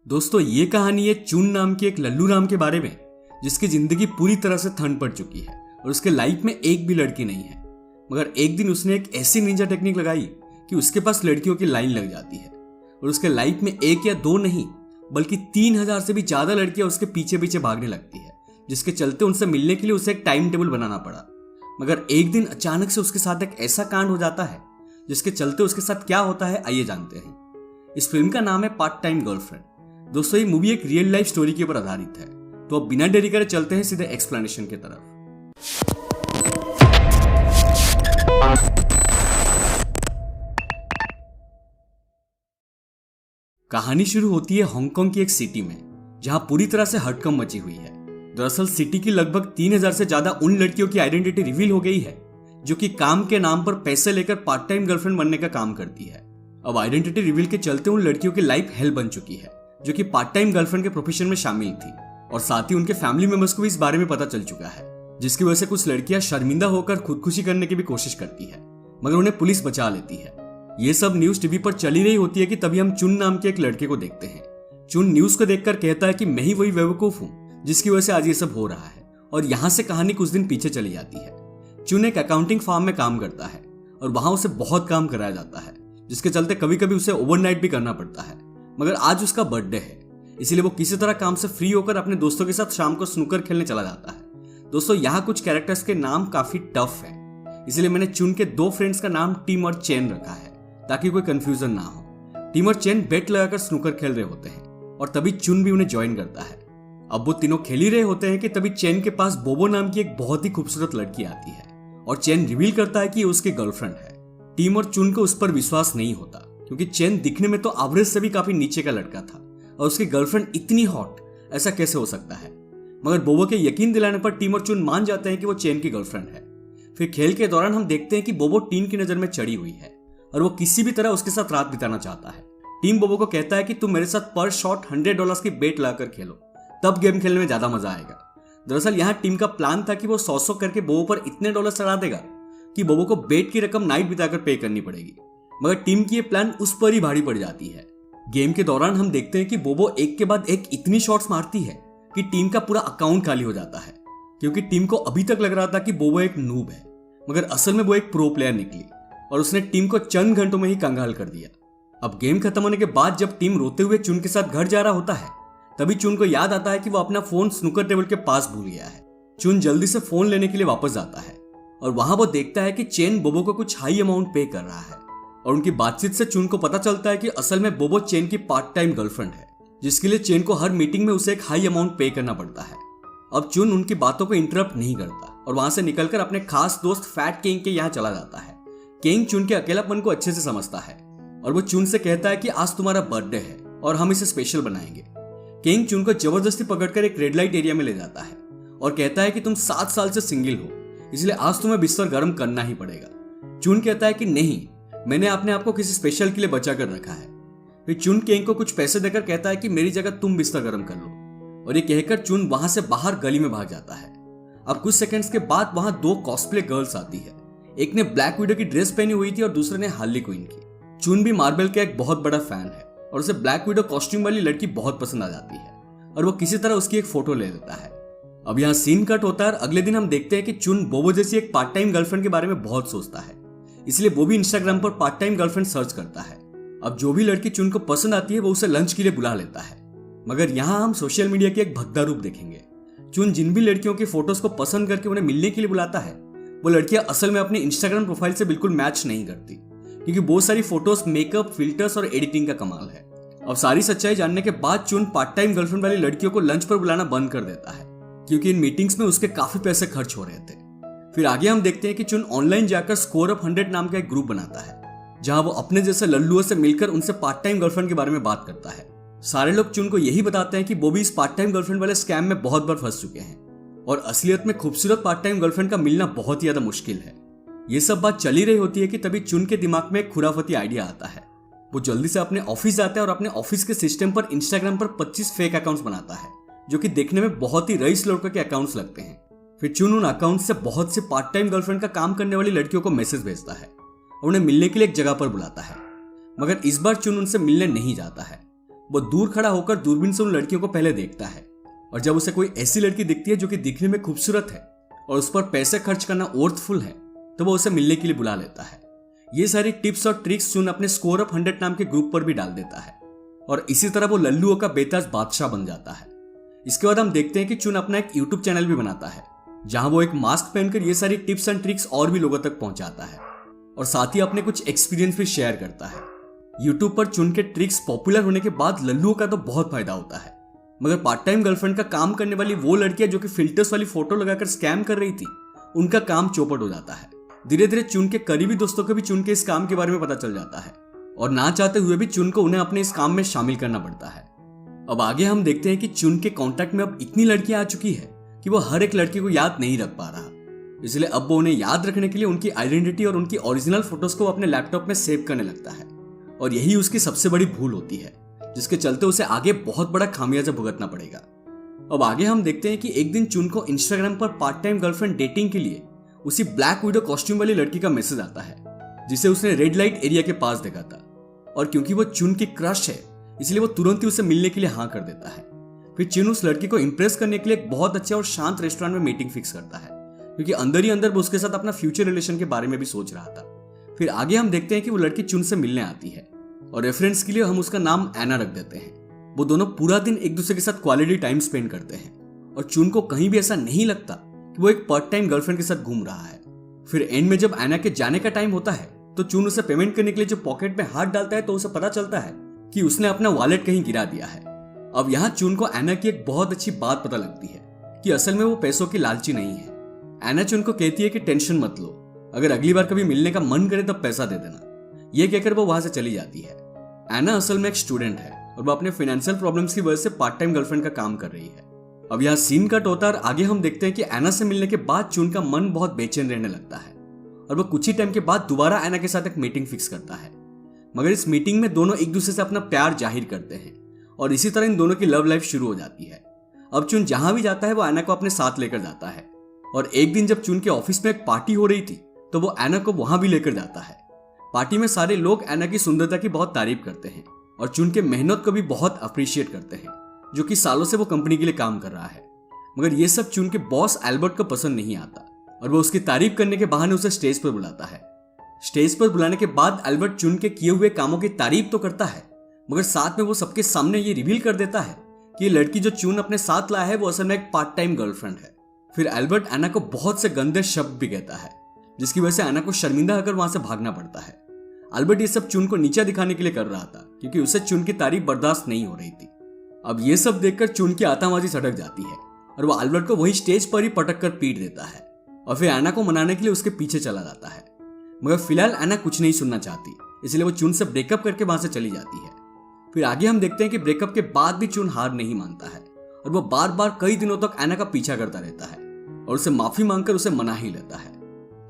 दोस्तों ये कहानी है चुन नाम के एक लल्लू राम के बारे में, जिसकी जिंदगी पूरी तरह से ठंड पड़ चुकी है और उसके लाइफ में एक भी लड़की नहीं है। मगर एक दिन उसने एक ऐसी निंजा टेक्निक लगाई कि उसके पास लड़कियों की लाइन लग जाती है और उसके लाइफ में एक या दो नहीं बल्कि 3000 से भी ज्यादा लड़कियां उसके पीछे पीछे भागने लगती है, जिसके चलते उनसे मिलने के लिए उसे एक टाइम टेबल बनाना पड़ा। मगर एक दिन अचानक से उसके साथ एक ऐसा कांड हो जाता है जिसके चलते उसके साथ क्या होता है आइए जानते हैं। इस फिल्म का नाम है पार्ट टाइम गर्लफ्रेंड। दोस्तों ये मूवी एक रियल लाइफ स्टोरी के ऊपर आधारित है, तो अब बिना देरी करे चलते हैं सीधे एक्सप्लेनेशन की तरफ। कहानी शुरू होती है हांगकांग की एक सिटी में, जहां पूरी तरह से हड़कंप मची हुई है। दरअसल सिटी की लगभग 3000 से ज्यादा उन लड़कियों की आइडेंटिटी रिवील हो गई है जो कि काम के नाम पर पैसे लेकर पार्ट टाइम गर्लफ्रेंड बनने का काम करती है। अब आइडेंटिटी रिवील के चलते उन लड़कियों की लाइफ हेल बन चुकी है जो कि पार्ट टाइम गर्लफ्रेंड के प्रोफेशन में शामिल थी, और साथ ही उनके फैमिली मेंबर्स को भी इस बारे में पता चल चुका है, जिसकी वजह से कुछ लड़कियां शर्मिंदा होकर खुदकुशी करने की भी कोशिश करती है, मगर उन्हें पुलिस बचा लेती है। ये सब न्यूज टीवी पर चली रही होती है कि तभी हम चुन नाम के एक लड़के को देखते हैं। चुन न्यूज को देखकर कहता है कि मैं ही वही बेवकूफ हूँ जिसकी वजह से आज ये सब हो रहा है, और यहाँ से कहानी कुछ दिन पीछे चली जाती है। चुन एक अकाउंटिंग फर्म में काम करता है और वहां उसे बहुत काम कराया जाता है, जिसके चलते कभी कभी उसे ओवरनाइट भी करना पड़ता है। मगर आज उसका बर्थडे है, इसीलिए वो किसी तरह काम से फ्री होकर अपने दोस्तों के साथ शाम को स्नूकर खेलने चला जाता है। दोस्तों यहाँ कुछ कैरेक्टर्स के नाम काफी टफ है, इसीलिए मैंने चुन के दो फ्रेंड्स का नाम टिम और चेन रखा है ताकि कोई कंफ्यूजन ना हो। टिम और चेन बेट लगाकर स्नूकर खेल रहे होते हैं और तभी चुन भी उन्हें ज्वाइन करता है। अब वो तीनों खेल ही रहे होते हैं कि तभी चेन के पास बोबो नाम की एक बहुत ही खूबसूरत लड़की आती है और चेन रिवील करता है कि उसकी गर्लफ्रेंड है। टिम और चुन को उस पर विश्वास नहीं होता क्योंकि चेन दिखने में तो एवरेज से भी काफी नीचे का लड़का था और उसकी गर्लफ्रेंड इतनी हॉट, ऐसा कैसे हो सकता है। मगर बोबो के यकीन दिलाने पर टिम और चुन मान जाते हैं कि वो चेन की गर्लफ्रेंड है। फिर खेल के दौरान हम देखते हैं कि बोबो टीम की नजर में चढ़ी हुई है और वो किसी भी तरह उसके साथ रात बिताना चाहता है। टीम बोबो को कहता है कि तुम मेरे साथ पर शॉट $100 की बेट लाकर खेलो, तब गेम खेलने में ज्यादा मजा आएगा। दरअसल यहाँ टीम का प्लान था कि वो 100 करके बोबो पर इतने डॉलर चढ़ा देगा कि बोबो को बेट की रकम नाइट बिताकर पे करनी पड़ेगी। मगर टीम की ये प्लान उस पर ही भारी पड़ जाती है। गेम के दौरान हम देखते हैं कि बोबो एक के बाद एक इतनी शॉट्स मारती है कि टीम का पूरा अकाउंट खाली हो जाता है, क्योंकि टीम को अभी तक लग रहा था कि बोबो एक नूब है, मगर असल में वो एक प्रो प्लेयर निकली और उसने टीम को चंद घंटों में ही कंगाल कर दिया। अब गेम खत्म होने के बाद जब टीम रोते हुए चुन के साथ घर जा रहा होता है, तभी चुन को याद आता है कि वो अपना फोन स्नूकर टेबल के पास भूल गया है। चुन जल्दी से फोन लेने के लिए वापस जाता है और वहां वो देखता है कि चेन बोबो को कुछ हाई अमाउंट पे कर रहा है, और उनकी बातचीत से चुन को पता चलता है कि असल में बोबो चेन की पार्ट टाइम गर्लफ्रेंड है, जिसके लिए चेन को हर मीटिंग में उसे एक हाई अमाउंट पे करना पड़ता है। अब चुन उनकी बातों को इंटरप्ट नहीं करता और वहां से निकलकर अपने खास दोस्त फैट किंग के यहाँ चला जाता है। किंग चुन के अकेलापन को अच्छे से समझता है और वो चुन से कहता है कि आज तुम्हारा बर्थडे है और हम इसे स्पेशल बनाएंगे। किंग चुन को जबरदस्ती पकड़कर एक रेड लाइट एरिया में ले जाता है और कहता है कि तुम 7 साल से सिंगल हो, इसलिए आज तुम्हें बिस्तर गर्म करना ही पड़ेगा। चुन कहता है कि नहीं, मैंने अपने आप को किसी स्पेशल के लिए बचा कर रखा है। फिर चुन किंग को कुछ पैसे देकर कहता है कि मेरी जगह तुम बिस्तर गर्म कर लो, और ये कहकर चुन वहां से बाहर गली में भाग जाता है। अब कुछ सेकंड्स के बाद वहां 2 कॉस्प्ले गर्ल्स आती है। एक ने ब्लैक विडो की ड्रेस पहनी हुई थी और दूसरे ने हार्ली क्विन की। चुन भी मार्बल का एक बहुत बड़ा फैन है और उसे ब्लैक विडो कॉस्ट्यूम वाली लड़की बहुत पसंद आ जाती है और वो किसी तरह उसकी एक फोटो ले लेता है। अब यहाँ सीन कट होता है और अगले दिन हम देखते हैं कि चुन बोबो जैसी एक पार्ट टाइम गर्लफ्रेंड के बारे में बहुत सोचता है, इसलिए वो भी इंस्टाग्राम पर पार्ट टाइम गर्लफ्रेंड सर्च करता है। अब जो भी लड़की चुन को पसंद आती है वो उसे लंच के लिए बुला लेता है। मगर यहाँ हम सोशल मीडिया के एक भद्दा रूप देखेंगे। चुन जिन भी लड़कियों की फोटोज को पसंद करके उन्हें मिलने के लिए बुलाता है, वो लड़कियां असल में अपनी इंस्टाग्राम प्रोफाइल से बिल्कुल मैच नहीं करती, क्योंकि बहुत सारी फोटोज मेकअप, फिल्टर्स और एडिटिंग का कमाल है। अब सारी सच्चाई जानने के बाद चुन पार्ट टाइम गर्लफ्रेंड वाली लड़कियों को लंच पर बुलाना बंद कर देता है, क्योंकि इन मीटिंग्स में उसके काफी पैसे खर्च हो रहे थे। फिर आगे हम देखते हैं कि चुन ऑनलाइन जाकर स्कोर ऑफ 100 नाम का एक ग्रुप बनाता है, जहां वो अपने जैसे लल्लुओं से मिलकर उनसे पार्ट टाइम गर्लफ्रेंड के बारे में बात करता है। सारे लोग चुन को यही बताते हैं कि वो भी इस पार्ट टाइम गर्लफ्रेंड वाले स्कैम में बहुत बार फंस चुके हैं और असलियत में खूबसूरत पार्ट टाइम गर्लफ्रेंड का मिलना बहुत ही ज्यादा मुश्किल है। ये सब बात चली रही होती है कि तभी चुन के दिमाग में एक खुराफती आइडिया आता है। वो जल्दी से अपने ऑफिस जाता है और अपने ऑफिस के सिस्टम पर इंस्टाग्राम पर 25 फेक अकाउंट्स बनाता है, जो कि देखने में बहुत ही रईस लड़कों के अकाउंट्स लगते हैं। फिर चुन उन अकाउंट से बहुत से पार्ट टाइम गर्लफ्रेंड का काम करने वाली लड़कियों को मैसेज भेजता है और उन्हें मिलने के लिए एक जगह पर बुलाता है। मगर इस बार चुन उनसे मिलने नहीं जाता है, वो दूर खड़ा होकर दूरबीन से उन लड़कियों को पहले देखता है, और जब उसे कोई ऐसी लड़की दिखती है जो कि दिखने में खूबसूरत है और उस पर पैसे खर्च करना वर्थफुल है, तो वो उसे मिलने के लिए बुला लेता है। ये सारी टिप्स और ट्रिक्स चुन अपने स्कोर अप 100 नाम के ग्रुप पर भी डाल देता है, और इसी तरह वो लल्लुओं का बेताज बादशाह बन जाता है। इसके बाद हम देखते हैं कि चुन अपना एक यूट्यूब चैनल भी बनाता है, जहां वो एक मास्क पहनकर ये सारी टिप्स एंड ट्रिक्स और भी लोगों तक पहुंचाता है, और साथ ही अपने कुछ एक्सपीरियंस भी शेयर करता है। यूट्यूब पर चुन के ट्रिक्स पॉपुलर होने के बाद लल्लुओं का तो बहुत फायदा होता है, मगर पार्ट टाइम गर्लफ्रेंड का काम करने वाली वो लड़कियां जो कि फिल्टर्स वाली फोटो लगाकर स्कैम कर रही थी, उनका काम चौपट हो जाता है। धीरे धीरे चुन के करीबी दोस्तों को भी चुन के इस काम के बारे में पता चल जाता है, और ना चाहते हुए भी चुन को उन्हें अपने इस काम में शामिल करना पड़ता है। अब आगे हम देखते हैं कि चुन के कांटेक्ट में अब इतनी लड़कियां आ चुकी है कि वो हर एक लड़की को याद नहीं रख पा रहा, इसलिए अब वो उन्हें याद रखने के लिए उनकी आइडेंटिटी और उनकी ओरिजिनल फोटोज को अपने लैपटॉप में सेव करने लगता है, और यही उसकी सबसे बड़ी भूल होती है, जिसके चलते उसे आगे बहुत बड़ा खामियाजा भुगतना पड़ेगा। अब आगे हम देखते हैं कि एक दिन चुन को इंस्टाग्राम पर पार्ट टाइम गर्लफ्रेंड डेटिंग के लिए उसी ब्लैक विडो कॉस्ट्यूम वाली लड़की का मैसेज आता है, जिसे उसने रेड लाइट एरिया के पास देखा था, और क्योंकि वो चुन की क्रश है इसलिए वो तुरंत ही उसे मिलने के लिए हाँ कर देता है। फिर चुन उस लड़की को इंप्रेस करने के लिए एक बहुत अच्छे और शांत रेस्टोरेंट में मीटिंग फिक्स करता है, क्योंकि अंदर ही अंदर वो उसके साथ अपना फ्यूचर रिलेशन के बारे में भी सोच रहा था। फिर आगे हम देखते हैं कि वो लड़की चुन से मिलने आती है, और रेफरेंस के लिए हम उसका नाम एना रख देते हैं। वो दोनों पूरा दिन एक दूसरे के साथ क्वालिटी टाइम स्पेंड करते हैं, और चुन को कहीं भी ऐसा नहीं लगता कि वो एक पार्ट टाइम गर्लफ्रेंड के साथ घूम रहा है। फिर एंड में जब एना के जाने का टाइम होता है तो चुन उसे पेमेंट करने के लिए जो पॉकेट में हाथ डालता है, तो उसे पता चलता है कि उसने अपना वॉलेट कहीं गिरा दिया है। अब यहाँ चुन को एना की एक बहुत अच्छी बात पता लगती है कि असल में वो पैसों की लालची नहीं है। एना चुन को कहती है कि टेंशन मत लो, अगर अगली बार कभी मिलने का मन करे तब पैसा दे देना। ये कहकर वो वहां से चली जाती है। एना असल में एक स्टूडेंट है और वो अपने फाइनेंशियल प्रॉब्लम्स की वजह से पार्ट टाइम गर्लफ्रेंड का काम कर रही है। अब यहाँ सीन कट होता है और आगे हम देखते हैं कि एना से मिलने के बाद चुन का मन बहुत बेचैन रहने लगता है, और वो कुछ ही टाइम के बाद दोबारा एना के साथ एक मीटिंग फिक्स करता है। मगर इस मीटिंग में दोनों एक दूसरे से अपना प्यार जाहिर करते हैं, और इसी तरह इन दोनों की लव लाइफ शुरू हो जाती है। अब चुन जहां भी जाता है वो एना को अपने साथ लेकर जाता है, और एक दिन जब चुन के ऑफिस में एक पार्टी हो रही थी तो वो एना को वहां भी लेकर जाता है। पार्टी में सारे लोग एना की सुंदरता की बहुत तारीफ करते हैं और चुन के मेहनत को भी बहुत अप्रिशिएट करते हैं, जो कि सालों से वो कंपनी के लिए काम कर रहा है। मगर ये सब चुन के बॉस एल्बर्ट को पसंद नहीं आता, और वो उसकी तारीफ करने के बहाने उसे स्टेज पर बुलाता है। स्टेज पर बुलाने के बाद एल्बर्ट चुन के किए हुए कामों की तारीफ तो करता है, मगर साथ में वो सबके सामने ये रिवील कर देता है कि ये लड़की जो चुन अपने साथ लाया है वो असल में एक पार्ट टाइम गर्लफ्रेंड है। फिर एल्बर्ट एना को बहुत से गंदे शब्द भी कहता है, जिसकी वजह से एना को शर्मिंदा होकर वहां से भागना पड़ता है। एल्बर्ट ये सब चुन को नीचा दिखाने के लिए कर रहा था, क्योंकि उसे चुन की तारीफ बर्दाश्त नहीं हो रही थी। अब ये सब देखकर चुन की आतंकवादी सटक जाती है, और वो एल्बर्ट को वही स्टेज पर ही पटक कर पीट देता है, और फिर एना को मनाने के लिए उसके पीछे चला जाता है। मगर फिलहाल एना कुछ नहीं सुनना चाहती, इसलिए वो चुन से ब्रेकअप करके वहां से चली जाती है। फिर आगे हम देखते हैं कि ब्रेकअप के बाद भी चुन हार नहीं मानता है, और वो बार बार कई दिनों तक एना का पीछा करता रहता है, और उसे माफी मांगकर उसे मना ही लेता है।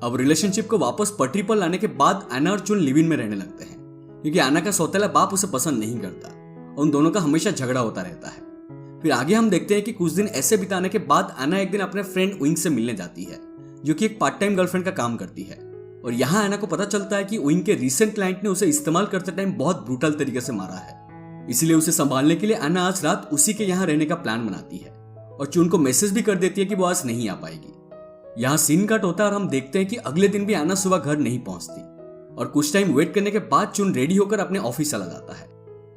अब रिलेशनशिप को वापस पटरी पर लाने के बाद एना और चुन लिव इन में रहने लगते हैं, क्योंकि एना का सौतेला बाप उसे पसंद नहीं करता, और उन दोनों का हमेशा झगड़ा होता रहता है। फिर आगे हम देखते हैं कि कुछ दिन ऐसे बिताने के बाद एना एक दिन अपने फ्रेंड विंग से मिलने जाती है, जो कि एक पार्ट टाइम गर्लफ्रेंड का काम करती है। और यहाँ एना को पता चलता है कि विंग के रिसेंट क्लाइंट ने उसे इस्तेमाल करते टाइम बहुत ब्रूटल तरीके से मारा है, इसलिए उसे संभालने के लिए एना आज रात उसी के यहाँ रहने का प्लान बनाती है, और चुन को मैसेज भी कर देती है कि वो आज नहीं आ पाएगी। यहाँ सीन कट होता है और हम देखते हैं कि अगले दिन भी एना सुबह घर नहीं पहुंचती, और कुछ टाइम वेट करने के बाद चुन रेडी होकर अपने ऑफिस चला जाता है।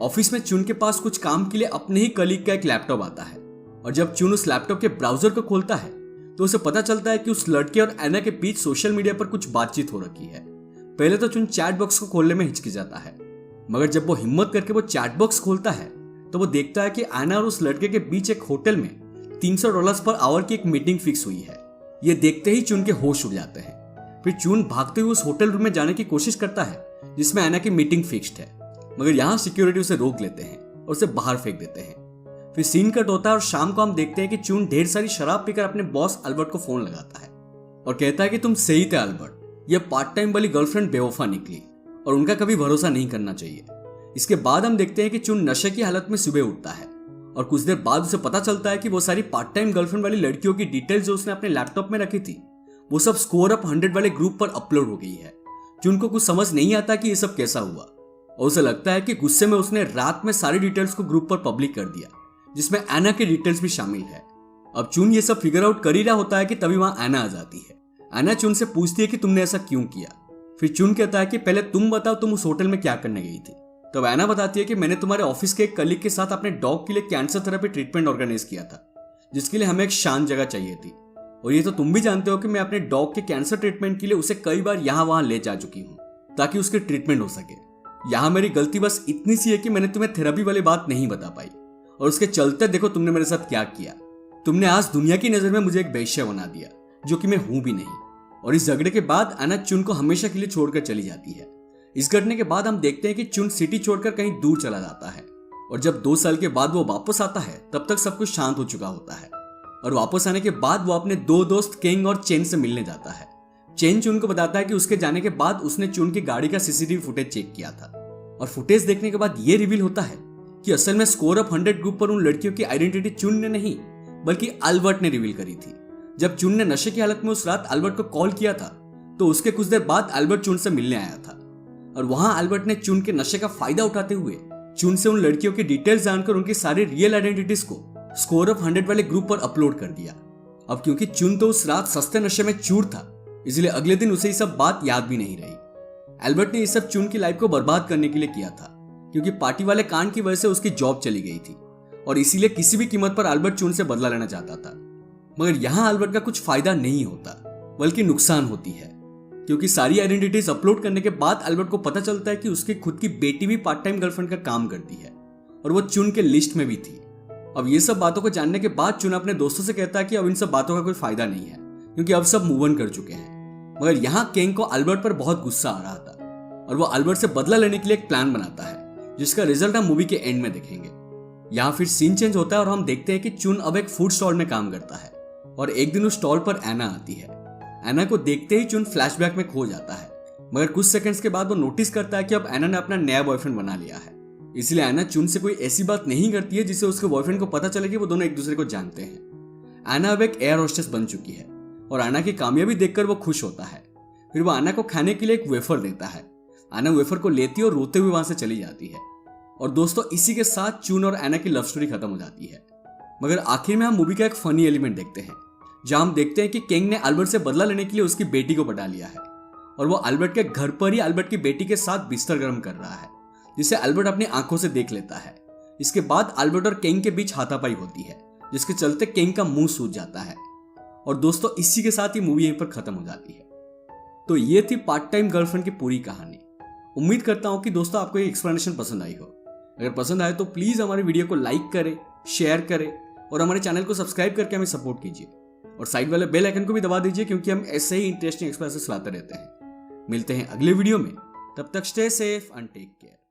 ऑफिस में चुन के पास कुछ काम के लिए अपने ही कलीग का एक लैपटॉप आता है, और जब चुन उस लैपटॉप के ब्राउजर को खोलता है तो उसे पता चलता है कि उस लड़के और एना के बीच सोशल मीडिया पर कुछ बातचीत हो रखी है। पहले तो चुन चैट बॉक्स को खोलने में हिचकिचाता है, मगर जब वो हिम्मत करके वो चैट बॉक्स खोलता है तो वो देखता है कि एना और उस लड़के के बीच एक होटल में $300 पर आवर की एक मीटिंग फिक्स हुई है। ये देखते ही चुन के होश उड़ जाते हैं। फिर चुन भागते हुए उस होटल रूम में जाने की कोशिश करता है जिसमें एना की मीटिंग फिक्स्ड है, मगर यहाँ सिक्योरिटी उसे रोक लेते हैं और उसे बाहर फेंक देते हैं। फिर सीन कट होता है और शाम को हम देखते हैं कि चुन ढेर सारी शराब पीकर अपने बॉस अल्बर्ट को फोन लगाता है और कहता है कि तुम सही थे अल्बर्ट, ये पार्ट टाइम वाली गर्लफ्रेंड बेवफा निकली और उनका कभी भरोसा नहीं करना चाहिए। इसके बाद हम देखते हैं कि चुन नशे की हालत में सुबह उठता है और कुछ देर बाद उसे पता चलता है कि वो सारी पार्ट टाइम गर्लफ्रेंड वाली लड़कियों की डिटेल्स जो उसने अपने लैपटॉप में रखी थी वो सब स्कोर अप 100 वाले ग्रुप पर अपलोड हो गई है। चुन को कुछ समझ नहीं आता कि ये सब कैसा हुआ। और उसे लगता है कि गुस्से में उसने रात में सारी डिटेल्स को ग्रुप पर पब्लिक कर दिया, जिसमें एना के डिटेल्स भी शामिल है। अब चुन ये सब फिगर आउट कर ही रहा होता है कि तभी वहां एना आ जाती है। एना चुन से पूछती है कि तुमने ऐसा क्यों किया। फिर चुन कहता है कि पहले तुम बताओ तुम उस होटल में क्या करने गई थी। तब एना बताती है कि मैंने तुम्हारे ऑफिस के एक कलीग के साथ अपने डॉग के लिए कैंसर थेरेपी ट्रीटमेंट ऑर्गेनाइज किया था, जिसके लिए हमें एक शांत जगह चाहिए थी। और ये तो तुम भी जानते हो कि मैं अपने डॉग के कैंसर ट्रीटमेंट के लिए उसे कई बार यहाँ वहां ले जा चुकी हूँ ताकि उसके ट्रीटमेंट हो सके। यहाँ मेरी गलती बस इतनी सी है कि मैंने तुम्हें थेरेपी वाली बात नहीं बता पाई, और उसके चलते देखो तुमने मेरे साथ क्या किया। तुमने आज दुनिया की नजर में मुझे एक बेश्या बना दिया, जो कि मैं हूं भी नहीं। और इस झगड़े के बाद एना चुन को हमेशा के लिए छोड़कर चली जाती है। इस घटने के बाद हम देखते हैं कि चुन सिटी छोड़कर कहीं दूर चला जाता है, और जब 2 साल के बाद वो वापस आता है तब तक सब कुछ शांत हो चुका होता है। और वापस आने के बाद वो अपने 2 दोस्त केंग और चेन से मिलने जाता है। चेन चुन को बताता है कि उसके जाने के बाद उसने चुन की गाड़ी का सीसीटीवी फुटेज चेक किया था, और फुटेज देखने के बाद ये रिवील होता है कि असल में स्कोर ऑफ 100 ग्रुप पर उन लड़कियों की आइडेंटिटी चुन ने नहीं बल्कि अल्बर्ट ने रिवील करी थी। जब चुन ने नशे की हालत में उस रात अल्बर्ट को कॉल किया था तो उसके कुछ देर बाद अल्बर्ट चुन से मिलने आया था, और वहां अल्बर्ट ने चुन के नशे का फायदा उठाते हुए चुन से उन लड़कियों की डिटेल्स जानकर उनकी सारी रियल आइडेंटिटीज को स्कोर ऑफ 100 वाले ग्रुप पर अपलोड कर दिया। अब क्योंकि चुन तो उस रात सस्ते नशे में चूर था, इसलिए अगले दिन उसे ये सब बात याद भी नहीं रही। अल्बर्ट ने ये सब चुन की लाइफ को बर्बाद करने के लिए किया था, क्योंकि पार्टी वाले कांड की वजह से उसकी जॉब चली गई थी, और इसीलिए किसी भी कीमत पर अल्बर्ट चुन से बदला लेना चाहता था। मगर यहां अल्बर्ट का कुछ फायदा नहीं होता बल्कि नुकसान होती है, क्योंकि सारी आइडेंटिटीज अपलोड करने के बाद अल्बर्ट को पता चलता है कि उसकी खुद की बेटी भी पार्ट टाइम गर्लफ्रेंड का काम करती है, और वो चुन के लिस्ट में भी थी। अब ये सब बातों को जानने के बाद चुन अपने दोस्तों से कहता है कि अब इन सब बातों का कोई फायदा नहीं है, क्योंकि अब सब मूव ऑन कर चुके हैं। मगर यहाँ केंग को अल्बर्ट पर बहुत गुस्सा आ रहा था, और वो अल्बर्ट से बदला लेने के लिए एक प्लान बनाता है, जिसका रिजल्ट हम मूवी के एंड में देखेंगे। यहाँ फिर सीन चेंज होता है और हम देखते हैं कि चुन अब एक फूड स्टॉल में काम करता है, और एक दिन उस स्टॉल पर एना आती है। एना को देखते ही चुन फ्लैशबैक में खो जाता है, मगर कुछ सेकंड्स के बाद वो नोटिस करता है कि अब एना ने अपना नया बॉयफ्रेंड बना लिया है। इसलिए एना चुन से कोई ऐसी बात नहीं करती है जिससे उसके बॉयफ्रेंड को पता चले कि वो दोनों एक दूसरे को जानते हैं। एना अब एक एयर होस्टेस बन चुकी है, और एना की कामयाबी देखकर वो खुश होता है। फिर वो एना को खाने के लिए एक वेफर देता है। एना वेफर को लेती है और रोते हुए वहां से चली जाती है। और दोस्तों, इसी के साथ चुन और एना की लव स्टोरी खत्म हो जाती है। मगर आखिर में हम मूवी का एक फनी एलिमेंट देखते हैं, जहां हम देखते हैं कि केंग ने अल्बर्ट से बदला लेने के लिए उसकी बेटी को पटा लिया है, और वो अल्बर्ट के घर पर ही अल्बर्ट की बेटी के साथ बिस्तर गर्म कर रहा है, जिसे अल्बर्ट अपनी आंखों से देख लेता है। इसके बाद अल्बर्ट और केंग के बीच हाथापाई होती है, जिसके चलते केंग का मुंह सूज जाता है। और दोस्तों, इसी के साथ ही मूवी यहीं पर खत्म हो जाती है। तो ये थी पार्ट टाइम गर्लफ्रेंड की पूरी कहानी। उम्मीद करता हूं कि दोस्तों आपको ये एक्सप्लेनेशन पसंद आई हो। अगर पसंद आए तो प्लीज हमारी वीडियो को लाइक करें, शेयर करें, और हमारे चैनल को सब्सक्राइब करके हमें सपोर्ट कीजिए, और साइड वाले बेल आइकन को भी दबा दीजिए, क्योंकि हम ऐसे ही इंटरेस्टिंग एक्सप्लेनेशन लाते रहते हैं। मिलते हैं अगले वीडियो में, तब तक stay safe and take care.